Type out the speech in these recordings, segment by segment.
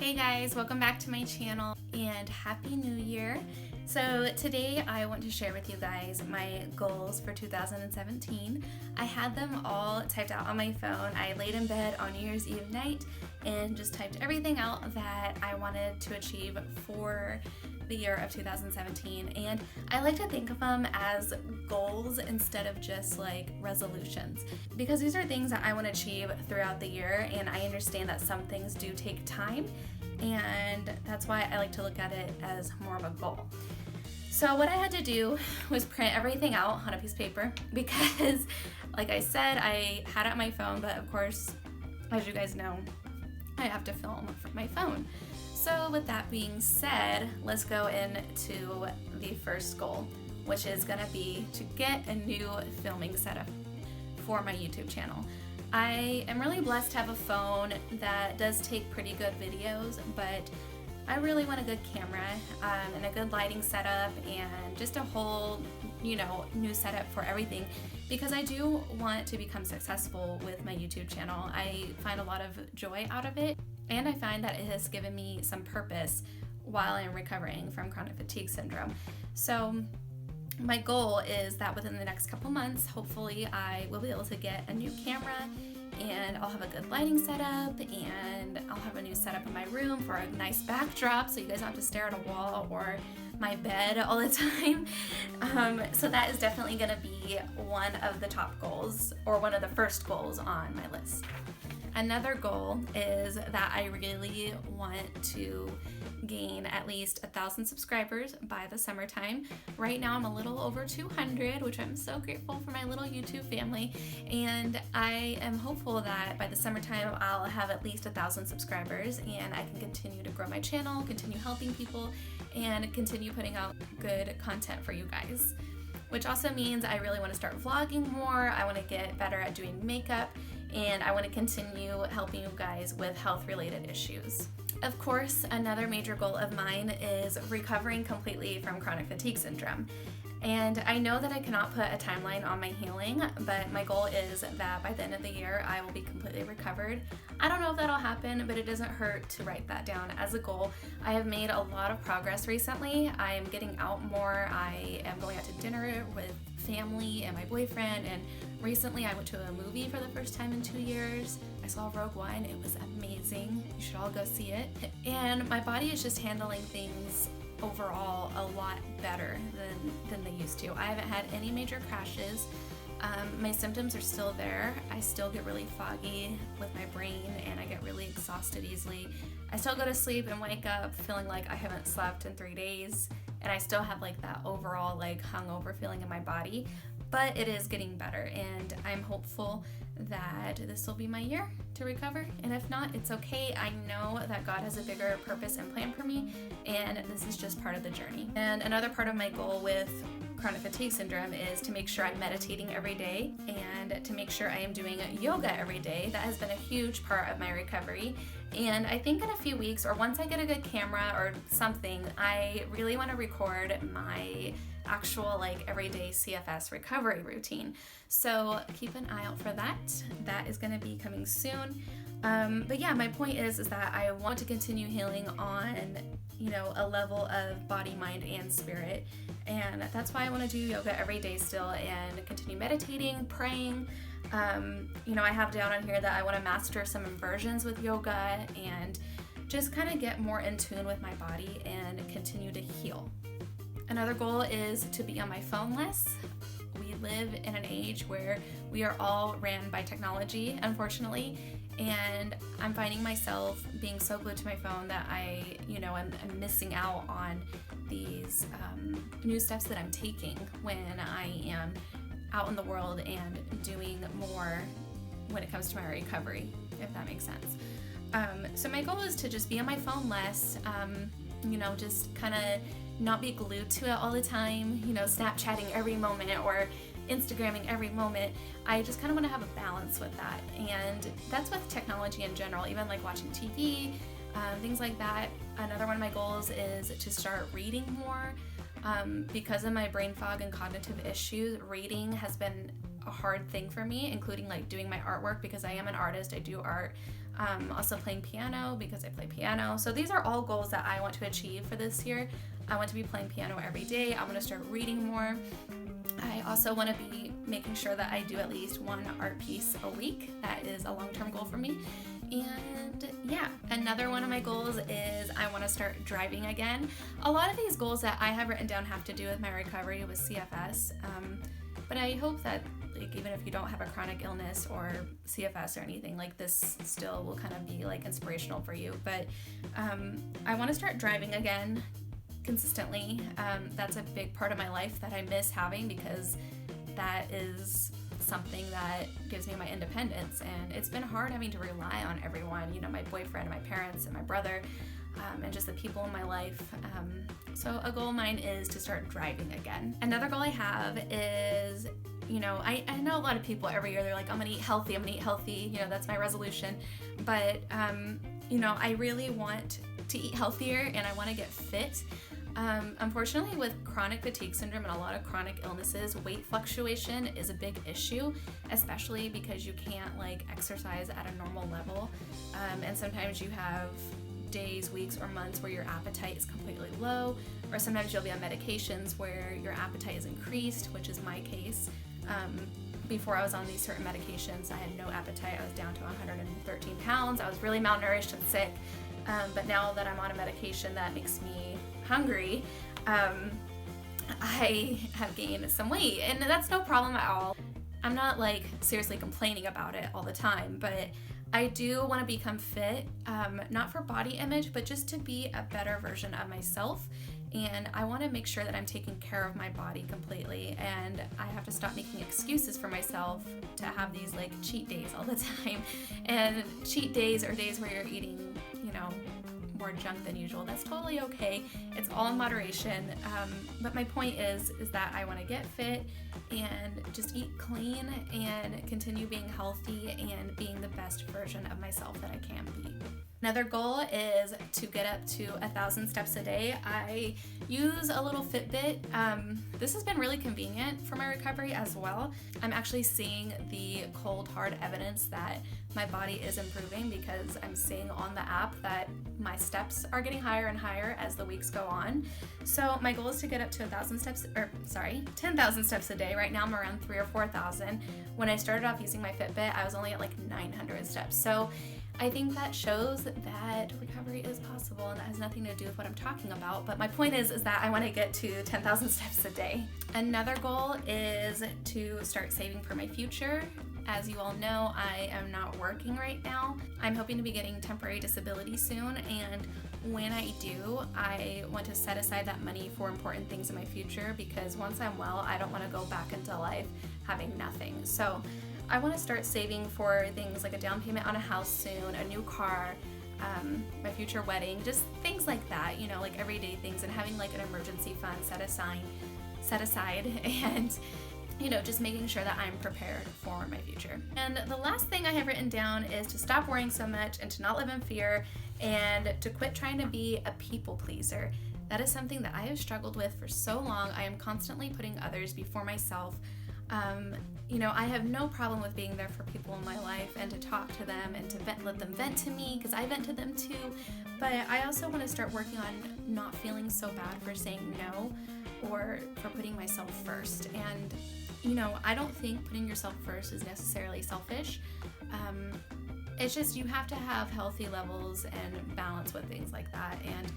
Hey guys, welcome back to my channel and Happy New Year. So today I want to share with you guys my goals for 2017. I had them all typed out on my phone. I laid in bed on New Year's Eve night and just typed everything out that I wanted to achieve for the year of 2017, and I like to think of them as goals instead of just like resolutions, because these are things that I want to achieve throughout the year, and I understand that some things do take time, and that's why I like to look at it as more of a goal. So what I had to do was print everything out on a piece of paper because, like I said, I had it on my phone, but of course, as you guys know, I have to film from my phone. So with that being said, let's go into the first goal, which is gonna be to get a new filming setup for my YouTube channel. I am really blessed to have a phone that does take pretty good videos, but I really want a good camera and a good lighting setup and just a whole, new setup for everything, because I do want to become successful with my YouTube channel. I find a lot of joy out of it, and I find that it has given me some purpose while I'm recovering from chronic fatigue syndrome. So my goal is that within the next couple months, hopefully I will be able to get a new camera, and I'll have a good lighting setup, and I'll have a new setup in my room for a nice backdrop so you guys don't have to stare at a wall or my bed all the time. So that is definitely going to be one of the top goals, or one of the first goals on my list. Another goal is that I really want to gain at least 1,000 subscribers by the summertime. Right now I'm a little over 200, which I'm so grateful for my little YouTube family, and I am hopeful that by the summertime I'll have at least 1,000 subscribers and I can continue to grow my channel, continue helping people, and continue putting out good content for you guys. Which also means I really want to start vlogging more, I want to get better at doing makeup, and I want to continue helping you guys with health-related issues. Of course, another major goal of mine is recovering completely from chronic fatigue syndrome. And I know that I cannot put a timeline on my healing, but my goal is that by the end of the year, I will be completely recovered. I don't know if that'll happen, but it doesn't hurt to write that down as a goal. I have made a lot of progress recently. I am getting out more. I am going out to dinner with family and my boyfriend, and recently I went to a movie for the first time in 2 years. I saw Rogue One. It was amazing. You should all go see it. And my body is just handling things overall a lot better than they used to. I haven't had any major crashes. My symptoms are still there. I still get really foggy with my brain, and I get really exhausted easily. I still go to sleep and wake up feeling like I haven't slept in 3 days, and I still have like that overall like hungover feeling in my body, but it is getting better, and I'm hopeful that this will be my year to recover. And if not, it's okay. I know that God has a bigger purpose and plan for me, and this is just part of the journey. And another part of my goal with chronic fatigue syndrome is to make sure I'm meditating every day, and to make sure I am doing yoga every day. That has been a huge part of my recovery, and I think in a few weeks, or once I get a good camera or something, I really want to record my actual like everyday CFS recovery routine. So keep an eye out for that. That is going to be coming soon. But yeah, my point is that I want to continue healing on, a level of body, mind, and spirit. And that's why I want to do yoga every day still, and continue meditating, praying. I have down on here that I want to master some inversions with yoga and just kind of get more in tune with my body and continue to heal. Another goal is to be on my phone less. We live in an age where we are all ran by technology, unfortunately, and I'm finding myself being so glued to my phone that I'm missing out on these new steps that I'm taking when I am out in the world and doing more when it comes to my recovery, if that makes sense. So my goal is to just be on my phone less, just kind of not be glued to it all the time, Snapchatting every moment or Instagramming every moment. I just kind of want to have a balance with that, and that's with technology in general, even like watching TV, things like that. Another one of my goals is to start reading more. Because of my brain fog and cognitive issues, reading has been a hard thing for me, including like doing my artwork, because I am an artist. I do art. Also playing piano because I play piano. So these are all goals that I want to achieve for this year. I want to be playing piano every day. I want to start reading more. I also want to be making sure that I do at least one art piece a week. That is a long-term goal for me. And yeah, another one of my goals is I want to start driving again. A lot of these goals that I have written down have to do with my recovery with CFS. But I hope that like even if you don't have a chronic illness or CFS or anything, like this still will kind of be like inspirational for you. But I want to start driving again consistently. That's a big part of my life that I miss having because that is something that gives me my independence, and it's been hard having to rely on everyone, you know, my boyfriend, my parents, and my brother, and just the people in my life. So a goal of mine is to start driving again. Another goal I have is, you know, I know a lot of people every year, they're like, I'm gonna eat healthy, you know, that's my resolution. But, you know, I really want to eat healthier and I want to get fit. Unfortunately, with chronic fatigue syndrome and a lot of chronic illnesses, weight fluctuation is a big issue, especially because you can't like exercise at a normal level. And sometimes you have days, weeks, or months where your appetite is completely low, or sometimes you'll be on medications where your appetite is increased, which is my case. Before I was on these certain medications, I had no appetite. I was down to 113 pounds. I was really malnourished and sick. But now that I'm on a medication that makes me hungry, I have gained some weight, and that's no problem at all. I'm not like seriously complaining about it all the time, but I do want to become fit, not for body image, but just to be a better version of myself. And I want to make sure that I'm taking care of my body completely, and I have to stop making excuses for myself to have these like cheat days all the time. And cheat days are days where you're eating, you know, more junk than usual. That's totally okay. It's all in moderation. But my point is that I want to get fit and just eat clean and continue being healthy and being the best version of myself that I can be. Another goal is to get up to 1,000 steps a day. I use a little Fitbit. This has been really convenient for my recovery as well. I'm actually seeing the cold, hard evidence that my body is improving because I'm seeing on the app that my steps are getting higher and higher as the weeks go on. So my goal is to get up to 10,000 steps a day. Right now I'm around 3,000 or 4,000. When I started off using my Fitbit, I was only at like 900 steps. So I think that shows that recovery is possible, and that has nothing to do with what I'm talking about. But my point is that I want to get to 10,000 steps a day. Another goal is to start saving for my future. As you all know, I am not working right now. I'm hoping to be getting temporary disability soon, and when I do, I want to set aside that money for important things in my future, because once I'm well, I don't want to go back into life having nothing. So I want to start saving for things like a down payment on a house soon, a new car, my future wedding, just things like that, you know, like everyday things, and having like an emergency fund set aside and, you know, just making sure that I'm prepared for my future. And the last thing I have written down is to stop worrying so much and to not live in fear and to quit trying to be a people pleaser. That is something that I have struggled with for so long. I am constantly putting others before myself. You know, I have no problem with being there for people in my life and to talk to them and to let them vent to me, because I vent to them too. But I also want to start working on not feeling so bad for saying no or for putting myself first. And, you know, I don't think putting yourself first is necessarily selfish. It's just you have to have healthy levels and balance with things like that. And,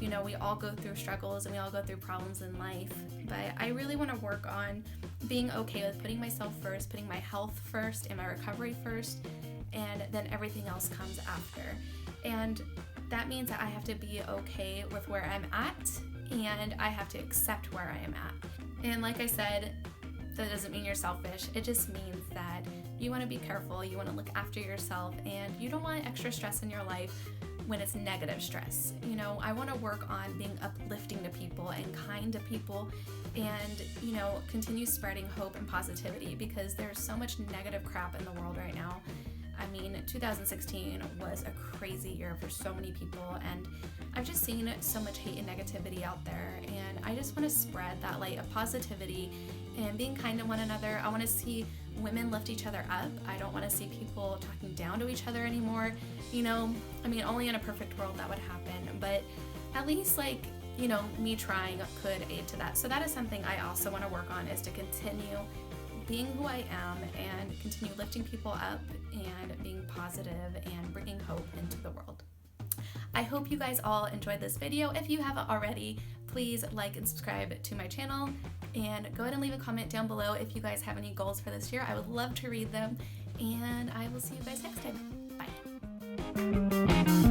you know, we all go through struggles and we all go through problems in life. But I really want to work on being okay with putting myself first, putting my health first and my recovery first, and then everything else comes after. And that means that I have to be okay with where I'm at, and I have to accept where I am at. And like I said, that doesn't mean you're selfish. It just means that you want to be careful, you want to look after yourself, and you don't want extra stress in your life when it's negative stress. You know, I want to work on being uplifting to people and kind to people, and, you know, continue spreading hope and positivity, because there's so much negative crap in the world right now. I mean, 2016 was a crazy year for so many people, and I've just seen so much hate and negativity out there, and I just want to spread that light of positivity and being kind to one another. I want to see women lift each other up. I don't want to see people talking down to each other anymore. You know, I mean, only in a perfect world that would happen, but at least like, you know, me trying could aid to that. So that is something I also want to work on, is to continue being who I am and continue lifting people up and being positive and bringing hope into the world. I hope you guys all enjoyed this video. If you haven't already, please like and subscribe to my channel, and go ahead and leave a comment down below if you guys have any goals for this year. I would love to read them, and I will see you guys next time. Bye.